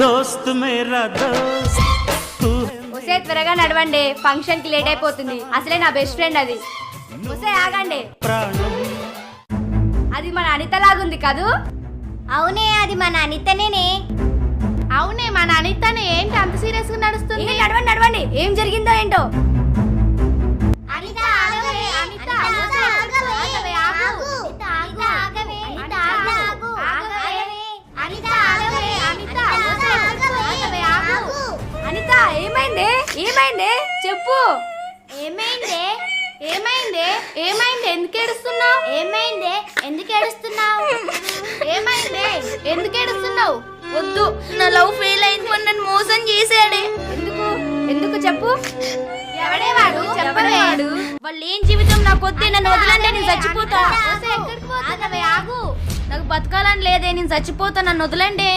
దోస్త్ మేరా దోస్త్ ఒసే త్వరగా నడవండి, ఫంక్షన్ కి లేట్ అయిపోతుంది. అసలే నా బెస్ట్ ఫ్రెండ్ అది. ఒసే ఆగండి, ప్రాణం. అది మన అనిత లాగుంది కదూ? అవునే, అది మన అనితనేనే. అవునే, మన అనితనే. ఏంటి అంత సీరియస్ గా నడుస్తుంది? నడవండి నడవండి, ఏం జరిగిందో ఏంటో. అనిత ఆగవే, అనిత ఆగవే, ఆగవే, ఆగు. అనిత ఆగవే, అనిత ఆగు, ఆగవే. అనిత ఆగవే, అనిత ఆగవే, ఆగు. అనిత ఏమైంది? ఏమైంది చెప్పు. ఏమైందే? ఏమైంది? ఏమైంది? ఎందుకు ఏడుస్తున్నావు? ఏమైందే? ఎందుకు ఏడుస్తున్నావు? ఏమైంది? ఎందుకు ఏడుస్తున్నావు? వద్దు, నా లవ్ ఫెయిల్ అయింది. నన్ను మోసం చేశాడే. ఎందుకు? ఎందుకు చెప్పు. ఎవడే వాడు? చెప్పడే. వాళ్ళు ఏం జీవితం నాకు వద్దే, నన్ను వదలండి, నేను చచ్చిపోతా. ఎక్కడికి పోతున్నావే? ఆగు. నాకు బతకాలని లేదే, నేను చచ్చిపోతా, నన్ను వదలండి.